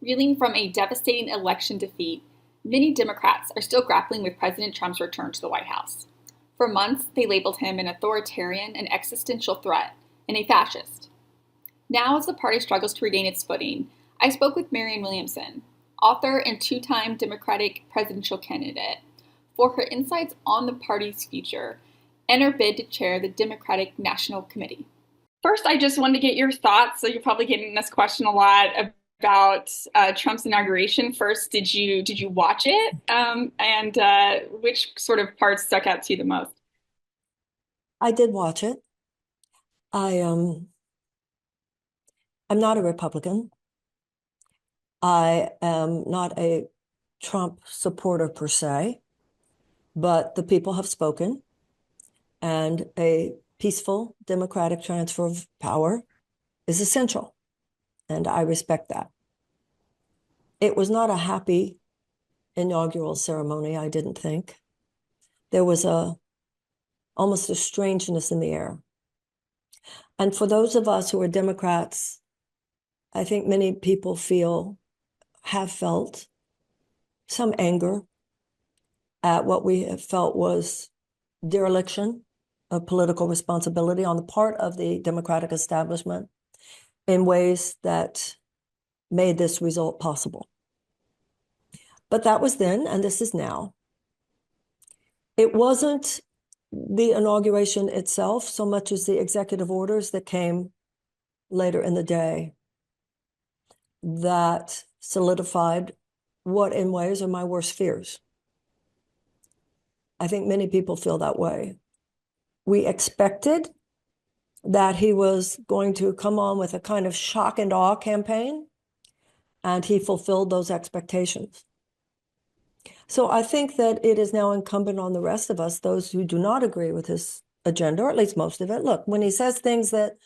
Reeling from a devastating election defeat, many Democrats are still grappling with President Trump's return to the White House. For months, they labeled him an authoritarian and existential threat and a fascist. Now, as the party struggles to regain its footing, I spoke with Marianne Williamson, author and two-time Democratic presidential candidate, for her insights on the party's future and her bid to chair the Democratic National Committee. First, I just wanted to get your thoughts. So you're probably getting this question a lot about Trump's inauguration. First, did you watch it, and which sort of parts stuck out to you the most? I did watch it. I'm not a Republican. I am not a Trump supporter per se, but the people have spoken, and a peaceful democratic transfer of power is essential, and I respect that. It was not a happy inaugural ceremony, I didn't think. There was almost a strangeness in the air. And for those of us who are Democrats, I think many people have felt some anger at what we have felt was dereliction of political responsibility on the part of the Democratic establishment in ways that made this result possible. But that was then, and this is now. It wasn't the inauguration itself so much as the executive orders that came later in the day that solidified what in ways are my worst fears. I think many people feel that way. We expected that he was going to come on with a kind of shock and awe campaign, and he fulfilled those expectations. So I think that it is now incumbent on the rest of us, those who do not agree with his agenda, or at least most of it. Look, when he says things that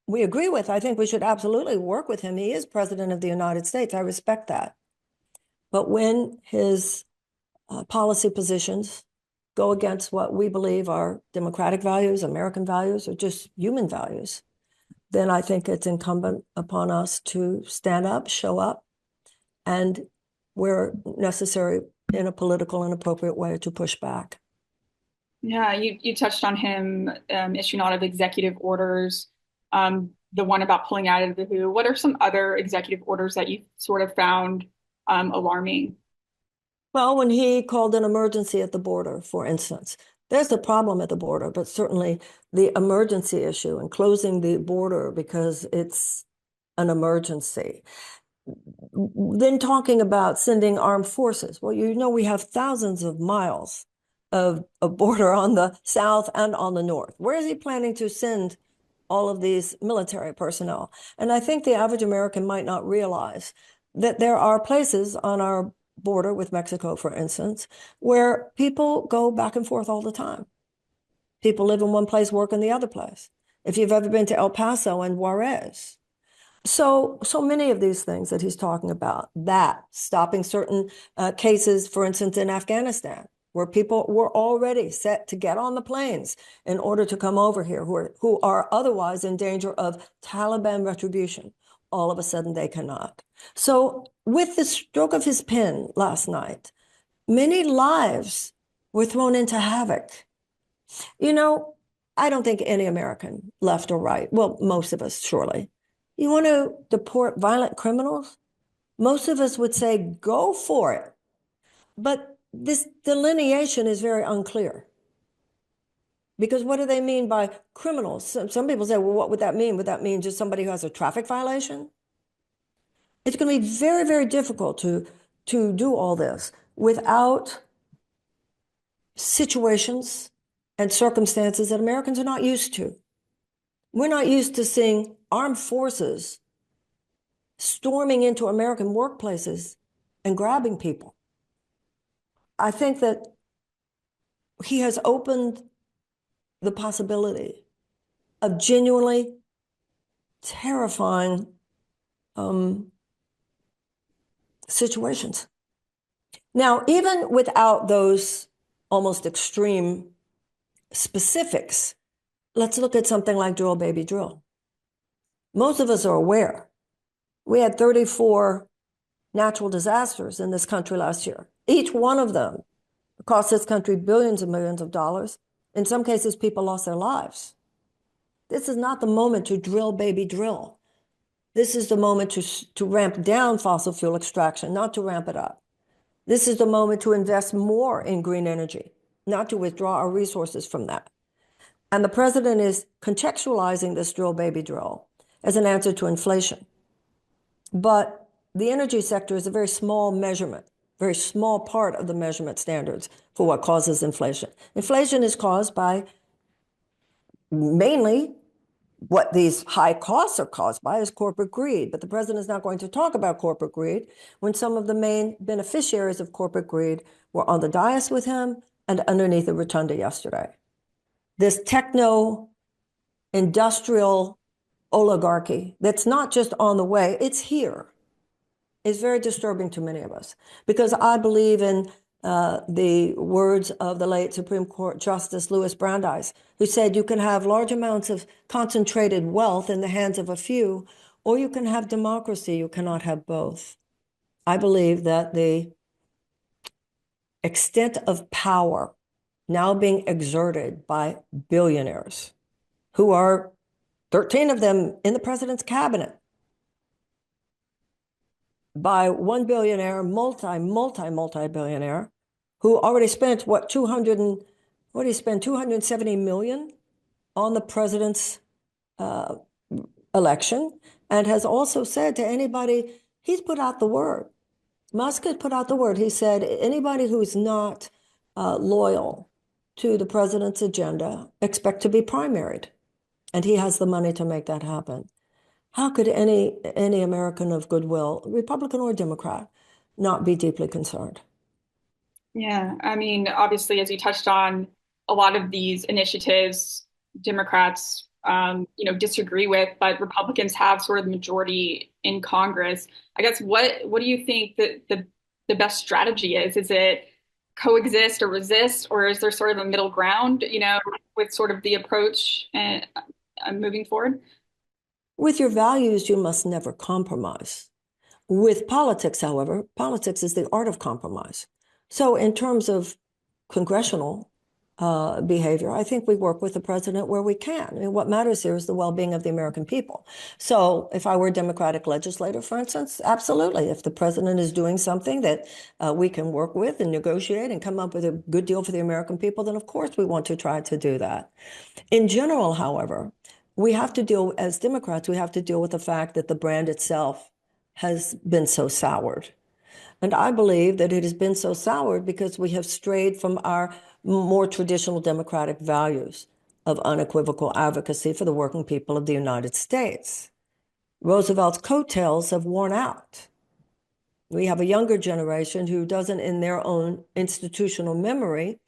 we agree with, I think we should absolutely work with him. He is president of the United States. I respect that. But when his policy positions go against what we believe are democratic values, American values, or just human values, then I think it's incumbent upon us to stand up, show up, and where necessary in a political and appropriate way to push back. Yeah, you touched on him issuing a lot of executive orders, the one about pulling out of the WHO. What are some other executive orders that you sort of found alarming? Well, when he called an emergency at the border, for instance, there's a problem at the border, but certainly the emergency issue and closing the border because it's an emergency. Then talking about sending armed forces. Well, we have thousands of miles of border on the south and on the north. Where is he planning to send all of these military personnel? And I think the average American might not realize that there are places on our border with Mexico, for instance, where people go back and forth all the time. People live in one place, work in the other place. If you've ever been to El Paso and Juarez. So many of these things that he's talking about, that stopping certain cases, for instance, in Afghanistan, where people were already set to get on the planes in order to come over here, who are otherwise in danger of Taliban retribution. All of a sudden, they cannot. So with the stroke of his pen last night, many lives were thrown into havoc. I don't think any American, left or right, well, most of us, surely, you want to deport violent criminals? Most of us would say, go for it. But this delineation is very unclear. Because what do they mean by criminals? Some people say, well, what would that mean? Would that mean just somebody who has a traffic violation? It's going to be very, very difficult to do all this without situations and circumstances that Americans are not used to. We're not used to seeing armed forces storming into American workplaces and grabbing people. I think that he has opened the possibility of genuinely terrifying situations. Now, even without those almost extreme specifics, let's look at something like drill, baby, drill. Most of us are aware. We had 34 natural disasters in this country last year. Each one of them cost this country billions and millions of dollars. In some cases, people lost their lives. This is not the moment to drill, baby, drill. This is the moment to ramp down fossil fuel extraction, not to ramp it up. This is the moment to invest more in green energy, not to withdraw our resources from that. And the president is contextualizing this drill, baby, drill as an answer to inflation. But the energy sector is a very small measurement, very small part of the measurement standards for what causes inflation. Inflation is caused by mainly what these high costs are caused by is corporate greed. But the president is not going to talk about corporate greed when some of the main beneficiaries of corporate greed were on the dais with him and underneath the rotunda yesterday. This techno-industrial oligarchy that's not just on the way, it's here. It's very disturbing to many of us because I believe in the words of the late Supreme Court Justice Louis Brandeis, who said you can have large amounts of concentrated wealth in the hands of a few, or you can have democracy. You cannot have both. I believe that the extent of power now being exerted by billionaires, who are 13 of them in the president's cabinet, by one billionaire, multi-billionaire, who already spent what do you spend, 270 million on the president's election, and has also said to anybody, he's put out the word. Musk had put out the word. He said, anybody who's not loyal to the president's agenda, expect to be primaried. And he has the money to make that happen. How could any American of goodwill, Republican or Democrat, not be deeply concerned? Yeah, I mean, obviously, as you touched on, a lot of these initiatives, Democrats, disagree with, but Republicans have sort of the majority in Congress. I guess what do you think that the best strategy is? Is it coexist or resist, or is there sort of a middle ground, with sort of the approach and moving forward? With your values, you must never compromise. With politics, however, politics is the art of compromise. So in terms of congressional behavior, I think we work with the president where we can. I mean, what matters here is the well-being of the American people. So if I were a Democratic legislator, for instance, absolutely. If the president is doing something that we can work with and negotiate and come up with a good deal for the American people, then of course we want to try to do that. In general, however, we have to deal, as Democrats, we have to deal with the fact that the brand itself has been so soured. And I believe that it has been so soured because we have strayed from our more traditional democratic values of unequivocal advocacy for the working people of the United States. Roosevelt's coattails have worn out. We have a younger generation who doesn't, in their own institutional memory,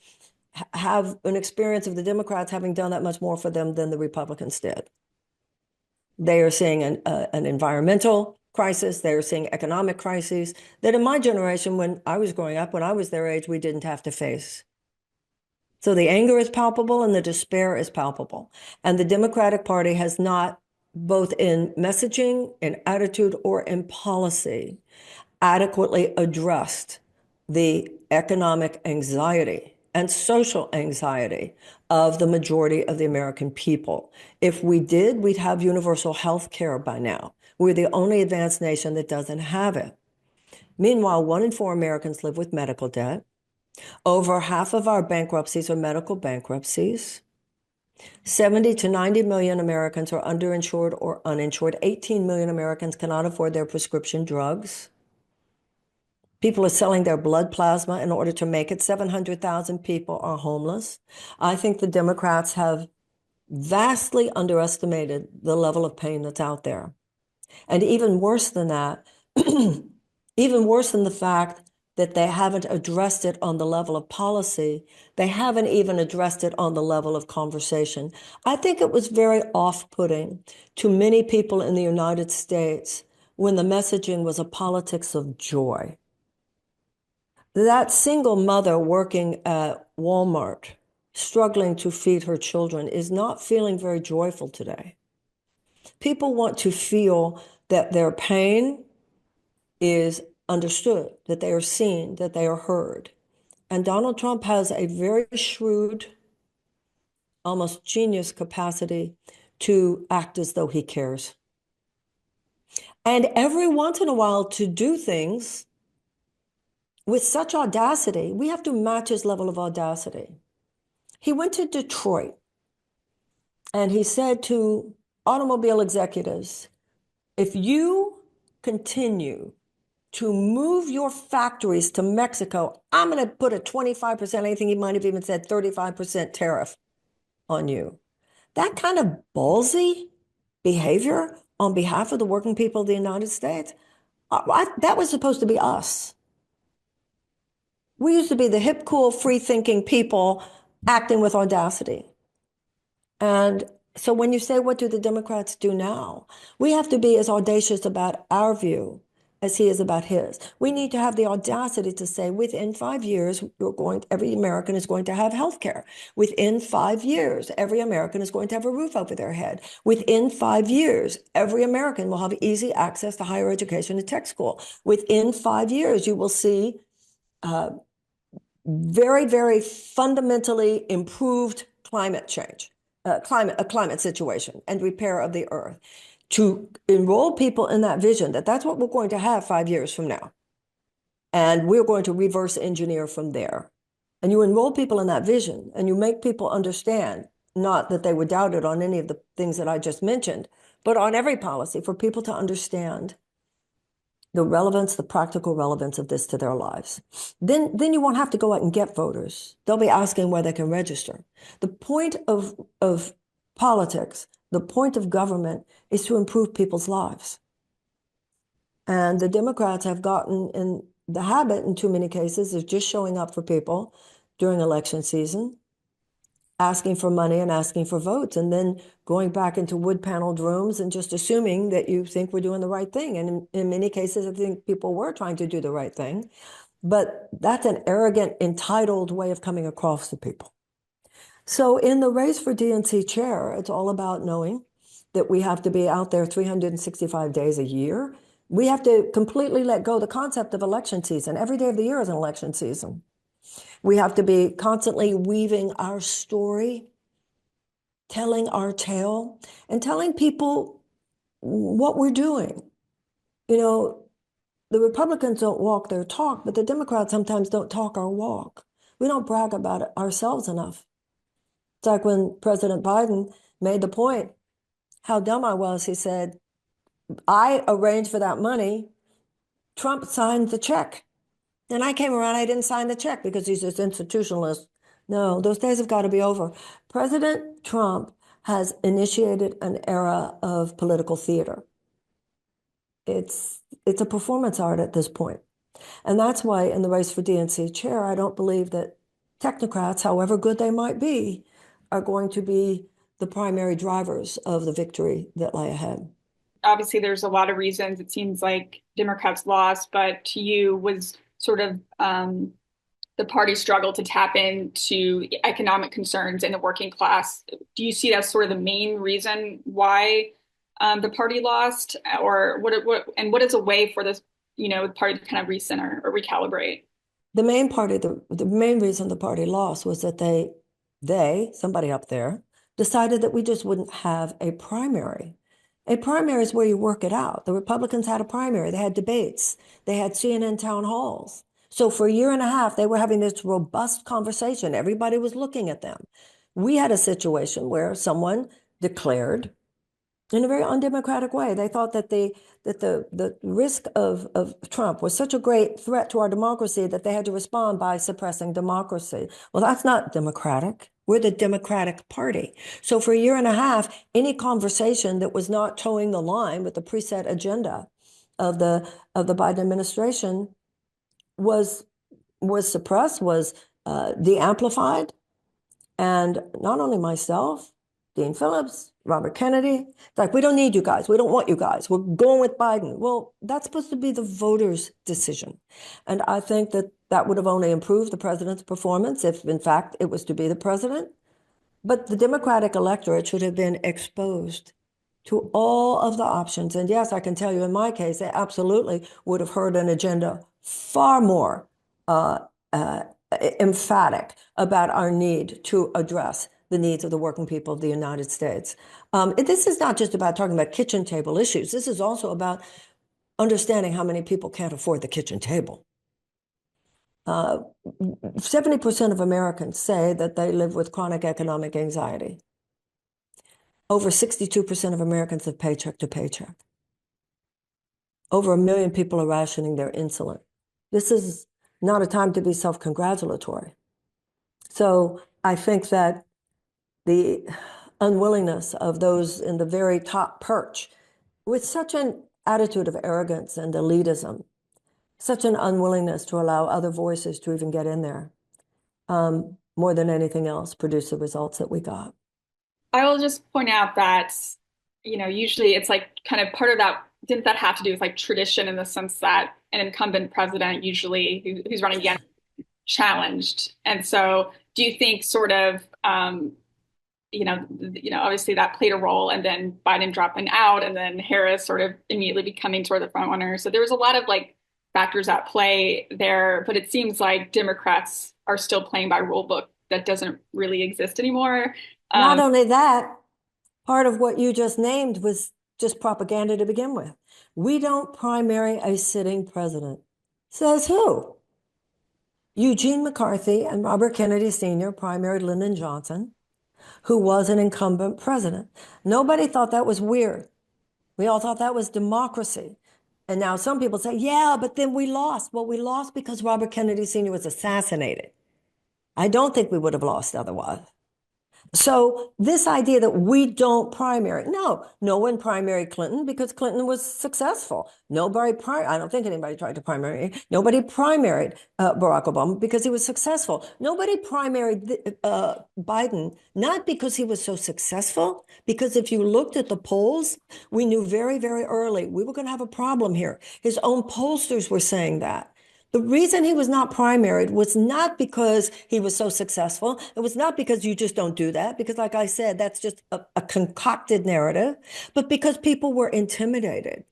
have an experience of the Democrats having done that much more for them than the Republicans did. They are seeing an environmental crisis. They are seeing economic crises that in my generation, when I was growing up, when I was their age, we didn't have to face. So the anger is palpable and the despair is palpable. And the Democratic Party has not, both in messaging, in attitude, or in policy, adequately addressed the economic anxiety and social anxiety of the majority of the American people. If we did, we'd have universal health care by now. We're the only advanced nation that doesn't have it. Meanwhile, 1 in 4 Americans live with medical debt. Over half of our bankruptcies are medical bankruptcies. 70 to 90 million Americans are underinsured or uninsured. 18 million Americans cannot afford their prescription drugs. People are selling their blood plasma in order to make it. 700,000 people are homeless. I think the Democrats have vastly underestimated the level of pain that's out there. And even worse than that, even worse than the fact that they haven't addressed it on the level of policy, they haven't even addressed it on the level of conversation. I think it was very off-putting to many people in the United States when the messaging was a politics of joy. That single mother working at Walmart, struggling to feed her children, is not feeling very joyful today. People want to feel that their pain is understood, that they are seen, that they are heard. And Donald Trump has a very shrewd, almost genius capacity to act as though he cares. And every once in a while to do things with such audacity, we have to match his level of audacity. He went to Detroit and he said to automobile executives, if you continue to move your factories to Mexico, I'm going to put a 25%, I think he might have even said 35% tariff on you. That kind of ballsy behavior on behalf of the working people of the United States, that was supposed to be us. We used to be the hip, cool, free-thinking people acting with audacity. And so when you say, what do the Democrats do now? We have to be as audacious about our view as he is about his. We need to have the audacity to say, within 5 years, every American is going to have health care. Within 5 years, every American is going to have a roof over their head. Within 5 years, every American will have easy access to higher education and tech school. Within 5 years, you will see very, very fundamentally improved climate change, a climate situation and repair of the earth. To enroll people in that vision, that's what we're going to have 5 years from now. And we're going to reverse engineer from there. And you enroll people in that vision and you make people understand, not that they would doubt it on any of the things that I just mentioned, but on every policy, for people to understand the relevance, the practical relevance of this to their lives. Then you won't have to go out and get voters. They'll be asking where they can register. The point of politics, the point of government is to improve people's lives. And the Democrats have gotten in the habit, in too many cases, of just showing up for people during election season, asking for money and asking for votes, and then going back into wood-paneled rooms and just assuming that you think we're doing the right thing. And in many cases, I think people were trying to do the right thing. But that's an arrogant, entitled way of coming across to people. So in the race for DNC chair, it's all about knowing that we have to be out there 365 days a year. We have to completely let go of the concept of election season. Every day of the year is an election season. We have to be constantly weaving our story, telling our tale, and telling people what we're doing. You know, the Republicans don't walk their talk, but the Democrats sometimes don't talk our walk. We don't brag about it ourselves enough. It's like when President Biden made the point how dumb I was. He said, I arranged for that money. Trump signed the check. And I came around, I didn't sign the check because he's this institutionalist. No, those days have got to be over. President Trump has initiated an era of political theater. It's a performance art at this point. And that's why in the race for DNC chair, I don't believe that technocrats, however good they might be, are going to be the primary drivers of the victory that lie ahead. Obviously, there's a lot of reasons it seems like Democrats lost, but to you was sort of the party struggle to tap into economic concerns in the working class. Do you see that as sort of the main reason why the party lost, or what is a way for this, the party to kind of recenter or recalibrate? The main reason the party lost was that somebody up there, decided that we just wouldn't have a primary. A primary is where you work it out. The Republicans had a primary. They had debates. They had CNN town halls. So for a year and a half, they were having this robust conversation. Everybody was looking at them. We had a situation where someone declared in a very undemocratic way. They thought that the risk of Trump was such a great threat to our democracy that they had to respond by suppressing democracy. Well, that's not democratic. We're the Democratic Party. So for a year and a half, any conversation that was not towing the line with the preset agenda of the Biden administration was suppressed, was de-amplified. And not only myself, Dean Phillips, Robert Kennedy, like, we don't need you guys. We don't want you guys. We're going with Biden. Well, that's supposed to be the voters' decision. And I think that would have only improved the president's performance if, in fact, it was to be the president. But the Democratic electorate should have been exposed to all of the options. And yes, I can tell you in my case, they absolutely would have heard an agenda far more uh, uh, emphatic about our need to address the needs of the working people of the United States. This is not just about talking about kitchen table issues. This is also about understanding how many people can't afford the kitchen table. 70% of Americans say that they live with chronic economic anxiety. Over 62% of Americans live paycheck to paycheck. Over 1 million people are rationing their insulin. This is not a time to be self-congratulatory. So I think that the unwillingness of those in the very top perch, with such an attitude of arrogance and elitism, such an unwillingness to allow other voices to even get in there, more than anything else, produce the results that we got. I will just point out that, usually it's like kind of part of that, didn't that have to do with like tradition in the sense that an incumbent president usually who's running again challenged. And so do you think sort of, obviously that played a role and then Biden dropping out and then Harris sort of immediately becoming sort of the front runner. So there was a lot of like factors at play there, but it seems like Democrats are still playing by rule book that doesn't really exist anymore. Not only that, part of what you just named was just propaganda to begin with. We don't primary a sitting president. Says who? Eugene McCarthy and Robert Kennedy Sr. primaried Lyndon Johnson, who was an incumbent president. Nobody thought that was weird. We all thought that was democracy. And now some people say, yeah, but then we lost. Well, we lost because Robert Kennedy Sr. was assassinated. I don't think we would have lost otherwise. So this idea that we don't primary, no one primaried Clinton because Clinton was successful. I don't think anybody tried to primary. Nobody primaried Barack Obama because he was successful. Nobody primaried Biden, not because he was so successful, because if you looked at the polls, we knew very, very early we were going to have a problem here. His own pollsters were saying that. The reason he was not primaried was not because he was so successful. It was not because you just don't do that, because like I said, that's just a concocted narrative, but because people were intimidated.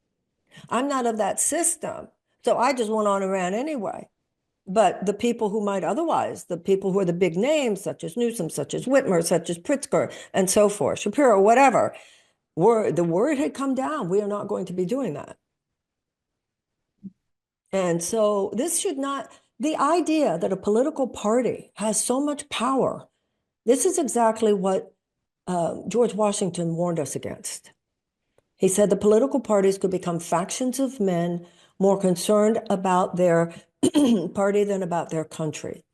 I'm not of that system. So I just went on and ran anyway. But the people who might otherwise, the people who are the big names, such as Newsom, such as Whitmer, such as Pritzker, and so forth, Shapiro, whatever, the word had come down. We are not going to be doing that. And so this should not, the idea that a political party has so much power, this is exactly what George Washington warned us against. He said the political parties could become factions of men more concerned about their party than about their country.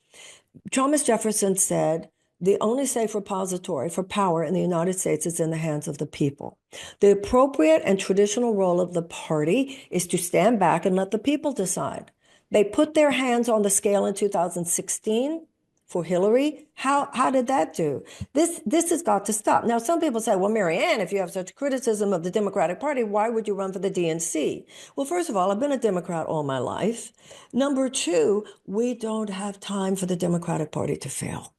Thomas Jefferson said, the only safe repository for power in the United States is in the hands of the people. The appropriate and traditional role of the party is to stand back and let the people decide. They put their hands on the scale in 2016 for Hillary. How did that do? This has got to stop. Now, some people say, well, Marianne, if you have such criticism of the Democratic Party, why would you run for the DNC? Well, first of all, I've been a Democrat all my life. Number two, we don't have time for the Democratic Party to fail.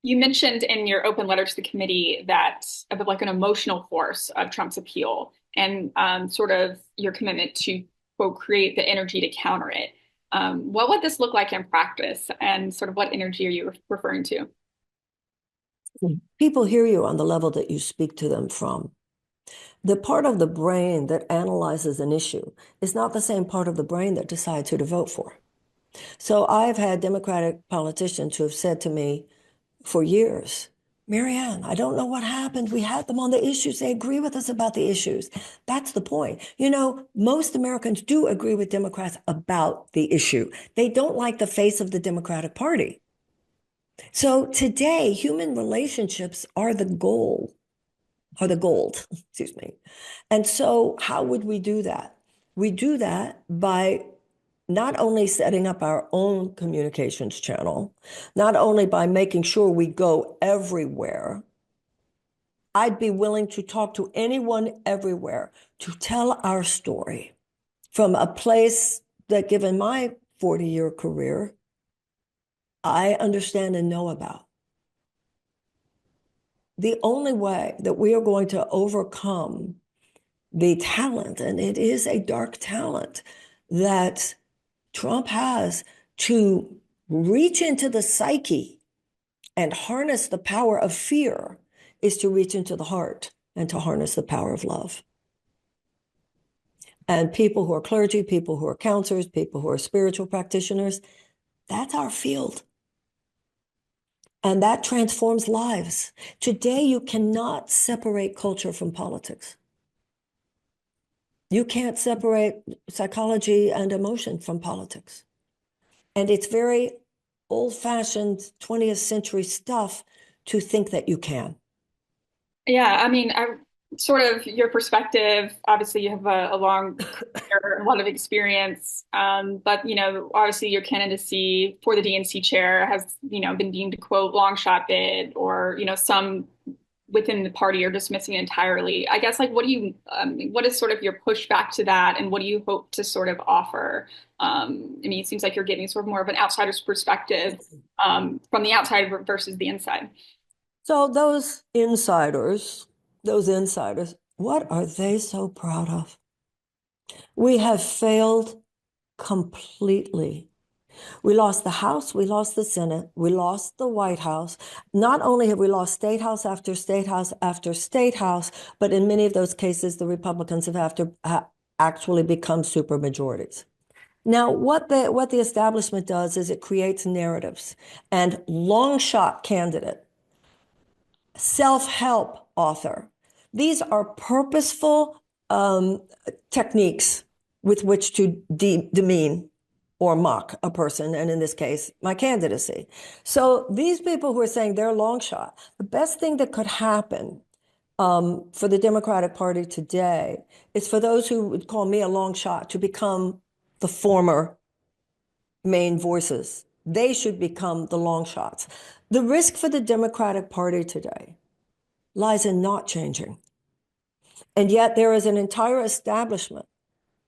You mentioned in your open letter to the committee that of like an emotional force of Trump's appeal and sort of your commitment to quote create the energy to counter it. What would this look like in practice, and sort of what energy are you referring to? People hear you on the level that you speak to them from. The part of the brain that analyzes an issue is not the same part of the brain that decides who to vote for. So I've had Democratic politicians who have said to me for years, Marianne, I don't know what happened. We had them on the issues. They agree with us about the issues. That's the point. You know, most Americans do agree with Democrats about the issue. They don't like the face of the Democratic Party. So today, human relationships are the goal, are the gold, excuse me. And so how would we do that? We do that by not only setting up our own communications channel, not only by making sure we go everywhere. I'd be willing to talk to anyone everywhere to tell our story from a place that, given my 40-year career, I understand and know about. The only way that we are going to overcome the talent, and it is a dark talent that Trump has to reach into the psyche and harness the power of fear is to reach into the heart and to harness the power of love. And people who are clergy, people who are counselors, people who are spiritual practitioners, that's our field. And that transforms lives. Today, you cannot separate culture from politics. You can't separate psychology and emotion from politics. And it's very old-fashioned 20th century stuff to think that you can. Yeah, I mean, I sort of your perspective. Obviously, you have a long career, a lot of experience. But obviously, your candidacy for the DNC chair has, been deemed a quote long shot bid, or some within the party are dismissing it entirely. I guess, like, what is sort of your pushback to that, and what do you hope to sort of offer? I mean, it seems like you're giving sort of more of an outsider's perspective, from the outside versus the inside. So those insiders, what are they so proud of? We have failed completely. We lost the House, we lost the Senate, we lost the White House. Not only have we lost state house after state house after state house, but in many of those cases, the Republicans have actually become supermajorities. Now, what the establishment does is it creates narratives and long shot candidate, self-help author. These are purposeful techniques with which to demean or mock a person, and in this case, my candidacy. So these people who are saying they're long shot, the best thing that could happen for the Democratic Party today is for those who would call me a long shot to become the former main voices. They should become the long shots. The risk for the Democratic Party today lies in not changing. And yet there is an entire establishment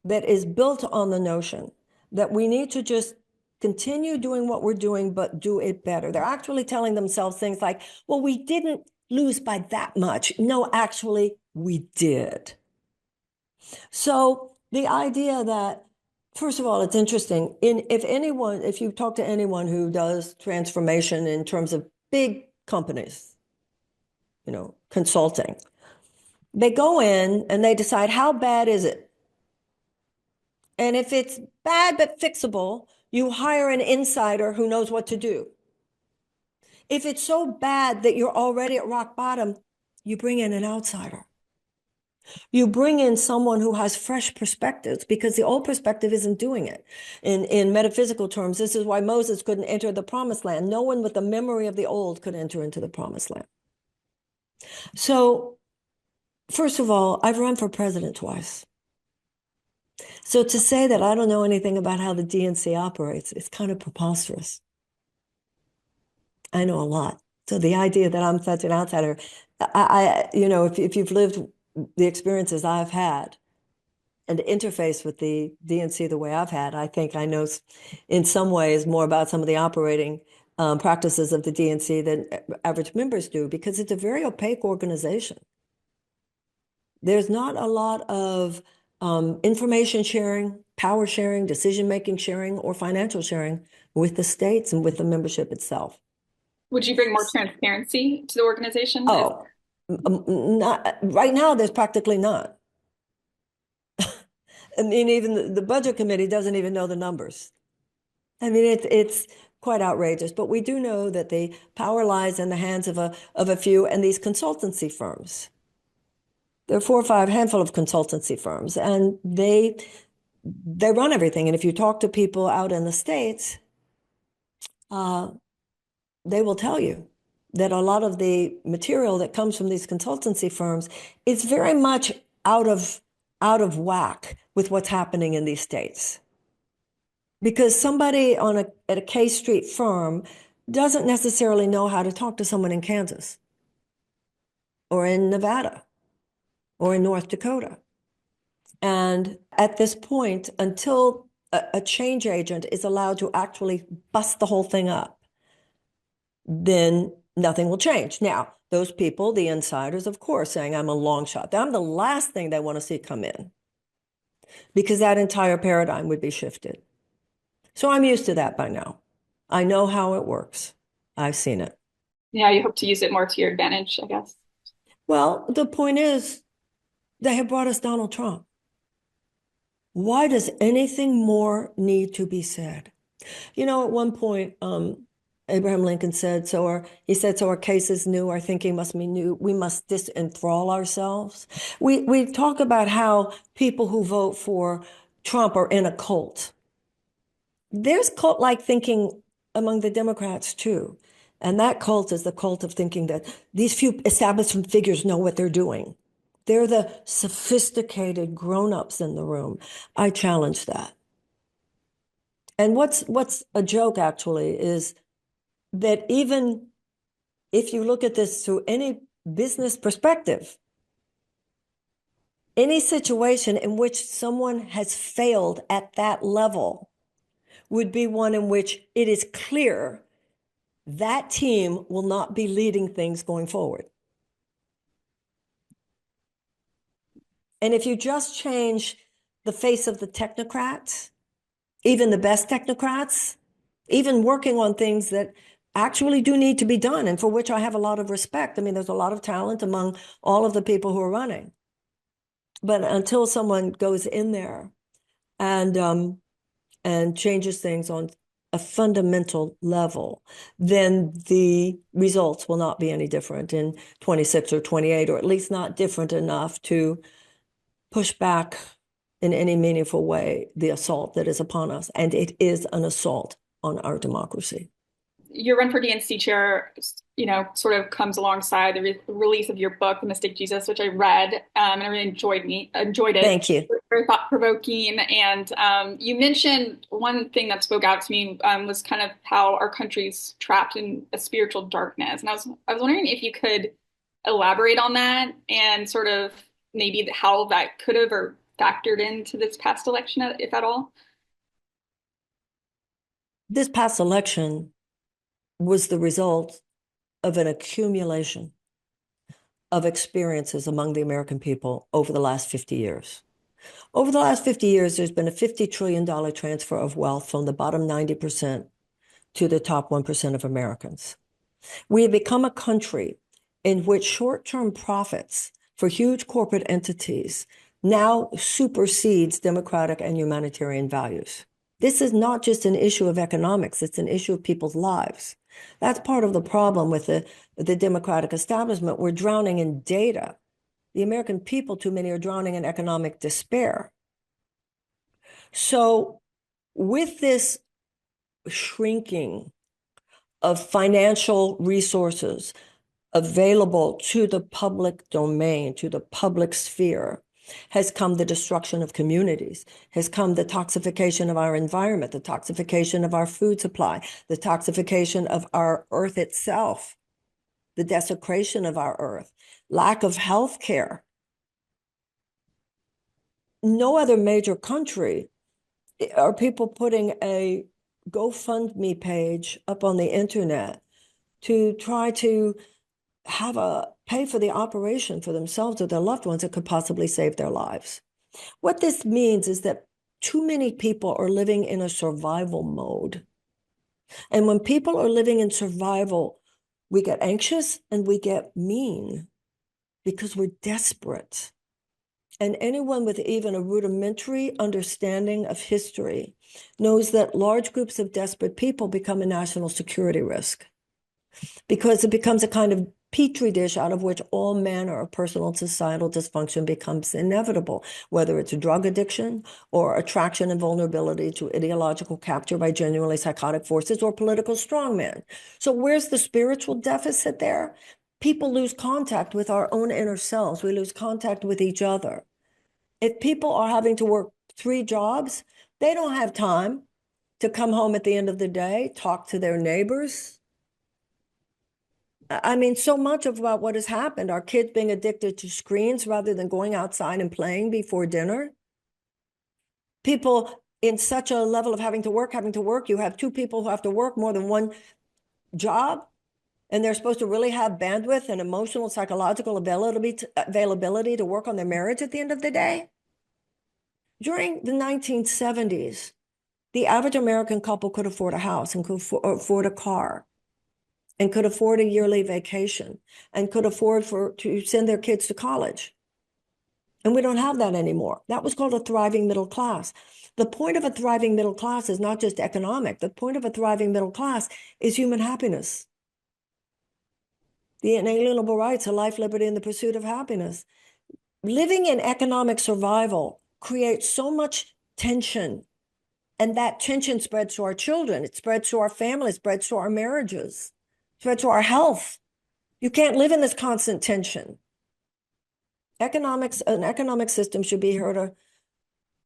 that is built on the notion that we need to just continue doing what we're doing, but do it better. They're actually telling themselves things like, well, we didn't lose by that much. No, actually, we did. So the idea that, first of all, it's interesting. If you talk to anyone who does transformation in terms of big companies, consulting, they go in and they decide, how bad is it? And if it's bad but fixable, you hire an insider who knows what to do. If it's so bad that you're already at rock bottom, you bring in an outsider. You bring in someone who has fresh perspectives because the old perspective isn't doing it. In metaphysical terms, this is why Moses couldn't enter the promised land. No one with the memory of the old could enter into the promised land. So, first of all, I've run for president twice. So to say that I don't know anything about how the DNC operates is kind of preposterous. I know a lot. So the idea that I'm such an outsider, if you've lived the experiences I've had and interface with the DNC the way I've had, I think I know in some ways more about some of the operating practices of the DNC than average members do, because it's a very opaque organization. There's not a lot of information sharing, power sharing, decision-making sharing, or financial sharing with the states and with the membership itself. Would you bring more transparency to the organization? Oh, not, right now, there's practically none. I mean, even the budget committee doesn't even know the numbers. I mean, it's quite outrageous, but we do know that the power lies in the hands of a few, and these consultancy firms. There are 4 or 5 handful of consultancy firms, and they run everything. And if you talk to people out in the States, they will tell you that a lot of the material that comes from these consultancy firms is very much out of whack with what's happening in these states. Because somebody at a K Street firm doesn't necessarily know how to talk to someone in Kansas or in Nevada or in North Dakota. And at this point, until a change agent is allowed to actually bust the whole thing up, then nothing will change. Now, those people, the insiders, of course, saying I'm a long shot. I'm the last thing they want to see come in because that entire paradigm would be shifted. So I'm used to that by now. I know how it works. I've seen it. Yeah, you hope to use it more to your advantage, I guess. Well, the point is, they have brought us Donald Trump. Why does anything more need to be said? You know, at one point, Abraham Lincoln said, he said, so our case is new, our thinking must be new, we must disenthrall ourselves. We talk about how people who vote for Trump are in a cult. There's cult-like thinking among the Democrats too. And that cult is the cult of thinking that these few establishment figures know what they're doing. They're the sophisticated grown-ups in the room. I challenge that. And what's a joke actually is that even if you look at this through any business perspective, any situation in which someone has failed at that level would be one in which it is clear that team will not be leading things going forward. And if you just change the face of the technocrats, even the best technocrats, even working on things that actually do need to be done and for which I have a lot of respect. I mean, there's a lot of talent among all of the people who are running. But until someone goes in there and changes things on a fundamental level, then the results will not be any different in 26 or 28, or at least not different enough to push back in any meaningful way the assault that is upon us. And it is an assault on our democracy. Your run for DNC chair, sort of comes alongside the release of your book, The Mystic Jesus, which I read, and I really enjoyed it. Thank you. Very thought-provoking. And you mentioned one thing that spoke out to me was kind of how our country's trapped in a spiritual darkness. And I was wondering if you could elaborate on that and sort of maybe how that could have or factored into this past election, if at all. This past election was the result of an accumulation of experiences among the American people over the last 50 years. Over the last 50 years, there's been a $50 trillion transfer of wealth from the bottom 90% to the top 1% of Americans. We have become a country in which short-term profits for huge corporate entities now supersedes democratic and humanitarian values. This is not just an issue of economics, it's an issue of people's lives. That's part of the problem with the democratic establishment. We're drowning in data. The American people, too many, are drowning in economic despair. So with this shrinking of financial resources available to the public domain, to the public sphere, has come the destruction of communities, has come the toxification of our environment, the toxification of our food supply, the toxification of our earth itself, the desecration of our earth, lack of health care. No other major country are people putting a GoFundMe page up on the internet to try to pay for the operation for themselves or their loved ones that could possibly save their lives. What this means is that too many people are living in a survival mode. And when people are living in survival, we get anxious and we get mean because we're desperate. And anyone with even a rudimentary understanding of history knows that large groups of desperate people become a national security risk because it becomes a kind of petri dish out of which all manner of personal and societal dysfunction becomes inevitable, whether it's a drug addiction or attraction and vulnerability to ideological capture by genuinely psychotic forces or political strongmen. So where's the spiritual deficit there? People lose contact with our own inner selves. We lose contact with each other. If people are having to work 3 jobs, they don't have time to come home at the end of the day, talk to their neighbors. I mean, so much of about what has happened, our kids being addicted to screens rather than going outside and playing before dinner. People in such a level of having to work, you have 2 people who have to work more than one job. and they're supposed to really have bandwidth and emotional, psychological availability to work on their marriage at the end of the day. During the 1970s, the average American couple could afford a house and could afford a car and could afford a yearly vacation and could afford to send their kids to college. And we don't have that anymore. That was called a thriving middle class. The point of a thriving middle class is not just economic. The point of a thriving middle class is human happiness. The inalienable rights of life, liberty, and the pursuit of happiness. Living in economic survival creates so much tension, and that tension spreads to our children. It spreads to our families, spreads to our marriages, spreads to our health. You can't live in this constant tension. An economic system should be here to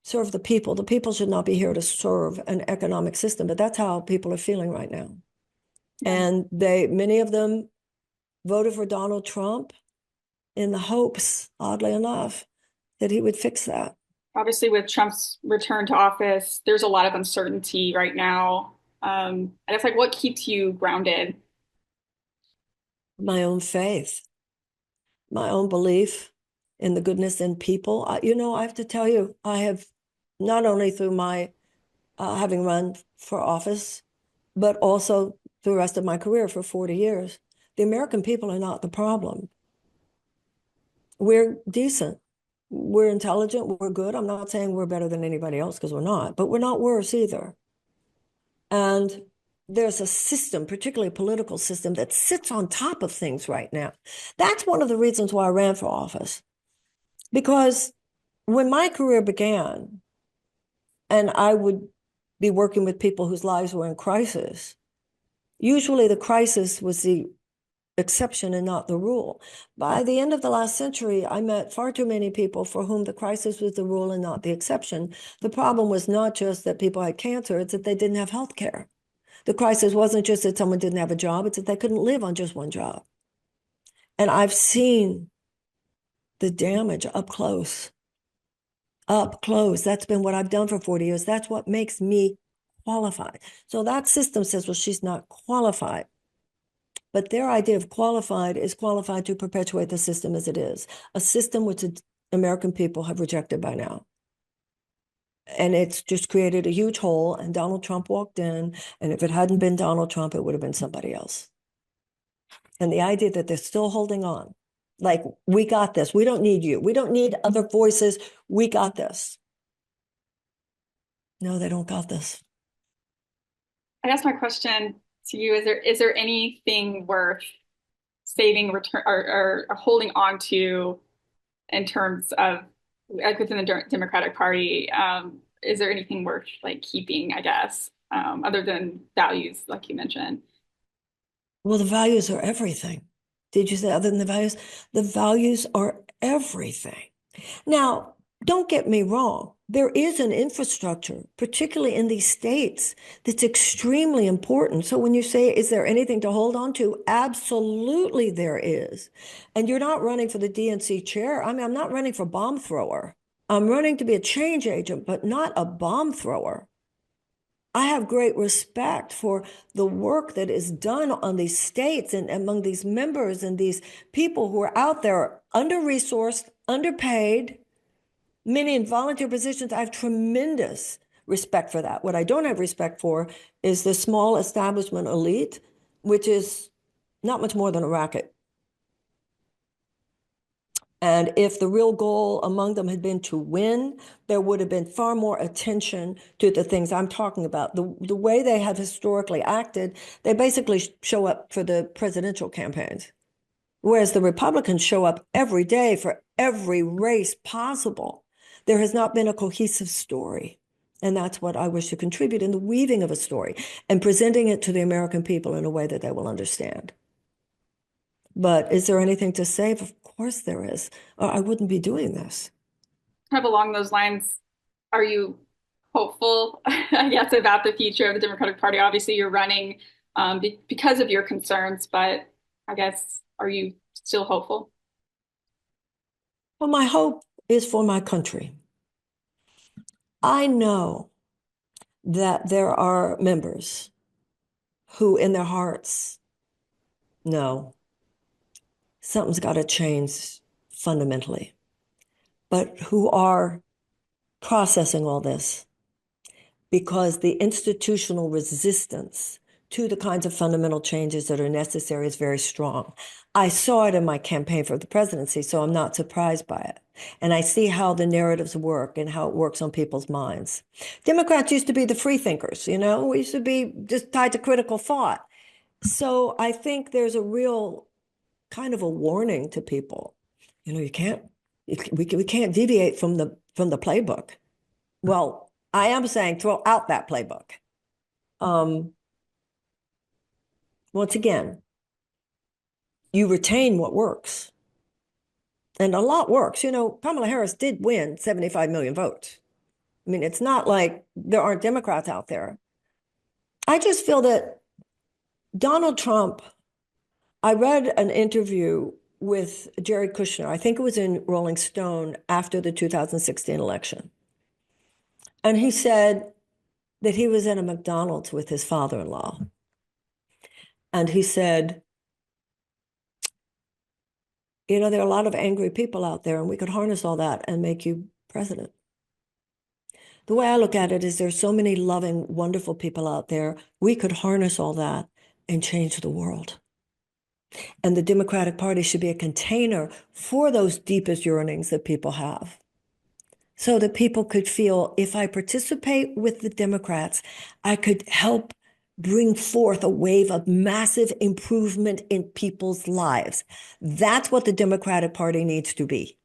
serve the people. The people should not be here to serve an economic system, but that's how people are feeling right now. Yeah. And many of them voted for Donald Trump in the hopes, oddly enough, that he would fix that. Obviously, with Trump's return to office, there's a lot of uncertainty right now. And it's like, what keeps you grounded? My own faith, my own belief in the goodness in people. I have to tell you, I have not only through my having run for office, but also through the rest of my career for 40 years, the American people are not the problem. We're decent. We're intelligent. We're good. I'm not saying we're better than anybody else because we're not, but we're not worse either. And there's a system, particularly a political system, that sits on top of things right now. That's one of the reasons why I ran for office. Because when my career began, and I would be working with people whose lives were in crisis, usually the crisis was the exception and not the rule. By the end of the last century, I met far too many people for whom the crisis was the rule and not the exception. The problem was not just that people had cancer, it's that they didn't have health care. The crisis wasn't just that someone didn't have a job, it's that they couldn't live on just one job. And I've seen the damage up close. Up close. That's been what I've done for 40 years. That's what makes me qualified. So that system says, well, she's not qualified. But their idea of qualified is qualified to perpetuate the system as it is, a system which the American people have rejected by now. And it's just created a huge hole, and Donald Trump walked in, and if it hadn't been Donald Trump, it would have been somebody else. And the idea that they're still holding on, like, we got this, we don't need you, we don't need other voices, we got this. No, they don't got this. I guess my question to you is there anything worth saving, return, or holding on to in terms of like within the Democratic Party? Is there anything worth like keeping, I guess, other than values, like you mentioned? Well, the values are everything. Did you say other than the values? The values are everything. Now, don't get me wrong. There is an infrastructure, particularly in these states, that's extremely important. So when you say, is there anything to hold on to? Absolutely there is. And you're not running for the DNC chair. I mean, I'm not running for bomb thrower. I'm running to be a change agent, but not a bomb thrower. I have great respect for the work that is done on these states and among these members and these people who are out there under-resourced, underpaid, many in volunteer positions. I have tremendous respect for that. What I don't have respect for is the small establishment elite, which is not much more than a racket. And if the real goal among them had been to win, there would have been far more attention to the things I'm talking about. The way they have historically acted, they basically show up for the presidential campaigns, whereas the Republicans show up every day for every race possible. There has not been a cohesive story. And that's what I wish to contribute in the weaving of a story and presenting it to the American people in a way that they will understand. But is there anything to save? Of course there is. I wouldn't be doing this. Kind of along those lines, are you hopeful, I guess, about the future of the Democratic Party? Obviously, you're running because of your concerns, but I guess, are you still hopeful? Well, my hope is for my country. I know that there are members who, in their hearts, No, something's got to change fundamentally. But who are processing all this? Because the institutional resistance to the kinds of fundamental changes that are necessary is very strong. I saw it in my campaign for the presidency, so I'm not surprised by it. And I see how the narratives work and how it works on people's minds. Democrats used to be the free thinkers, we used to be just tied to critical thought. So I think there's a real kind of a warning to people. You can't, we can't deviate from the playbook. Well, I am saying throw out that playbook. Um, Once again, you retain what works. And a lot works. Kamala Harris did win 75 million votes. I mean, it's not like there aren't Democrats out there. I just feel that Donald Trump, I read an interview with Jared Kushner, I think it was in Rolling Stone after the 2016 election. And he said that he was in a McDonald's with his father-in-law. And he said, there are a lot of angry people out there, and we could harness all that and make you president. The way I look at it is there's so many loving, wonderful people out there. We could harness all that and change the world. And the Democratic Party should be a container for those deepest yearnings that people have. So that people could feel if I participate with the Democrats, I could help bring forth a wave of massive improvement in people's lives. That's what the Democratic Party needs to be.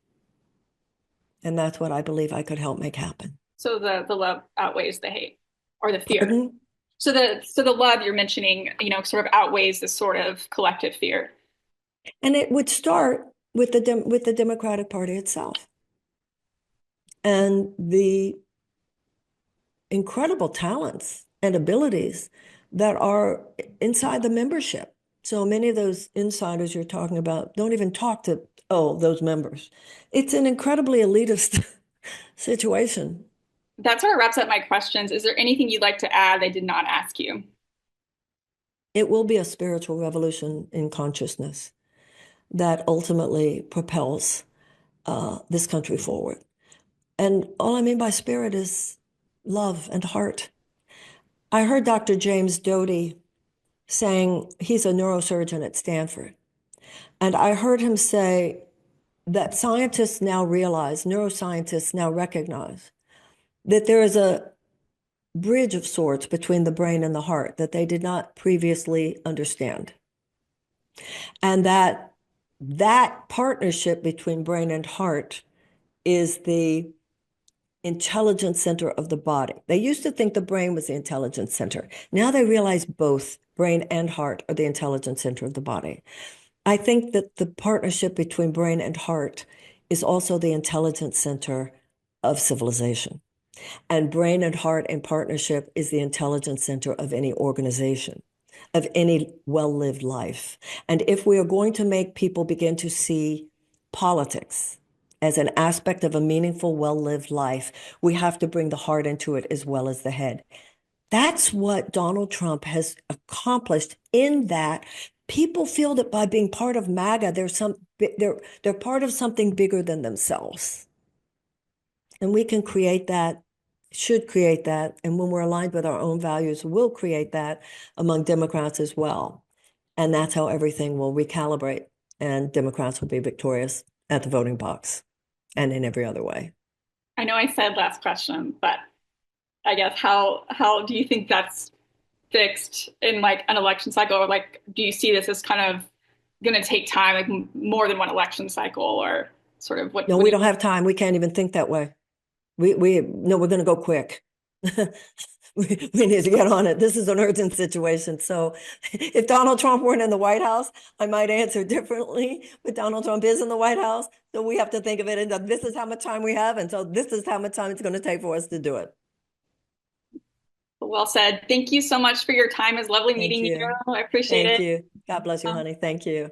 And that's what I believe I could help make happen. So the love outweighs the hate or the fear. Pardon? So the love you're mentioning, sort of outweighs this sort of collective fear. And it would start with the Democratic Party itself and the incredible talents and abilities that are inside the membership. So many of those insiders you're talking about don't even talk to those members. It's an incredibly elitist situation. That sort of wraps up my questions. Is there anything you'd like to add I did not ask you? It will be a spiritual revolution in consciousness that ultimately propels this country forward. And all I mean by spirit is love and heart. I heard Dr. James Doty saying he's a neurosurgeon at Stanford. And I heard him say that scientists now realize, neuroscientists now recognize, that there is a bridge of sorts between the brain and the heart that they did not previously understand. And that partnership between brain and heart is the intelligence center of the body. They used to think the brain was the intelligence center. Now they realize both brain and heart are the intelligence center of the body. I think that the partnership between brain and heart is also the intelligence center of civilization. And brain and heart in partnership is the intelligence center of any organization, of any well-lived life. And if we are going to make people begin to see politics as an aspect of a meaningful, well-lived life, we have to bring the heart into it as well as the head. That's what Donald Trump has accomplished in that people feel that by being part of MAGA, they're part of something bigger than themselves. And we can create that, should create that. And when we're aligned with our own values, we'll create that among Democrats as well. And that's how everything will recalibrate and Democrats will be victorious at the voting box and in every other way. I know I said last question, but I guess how do you think that's fixed in like an election cycle? Or like, do you see this as kind of going to take time, like more than one election cycle, or sort of what? No, we don't have time. We can't even think that way. No, we're going to go quick. We need to get on it. This is an urgent situation. So if Donald Trump weren't in the White House, I might answer differently, but Donald Trump is in the White House. So we have to think of it and this is how much time we have. And so this is how much time it's going to take for us to do it. Well said. Thank you so much for your time. It's lovely meeting you. I appreciate it. Thank you. God bless you, honey. Thank you.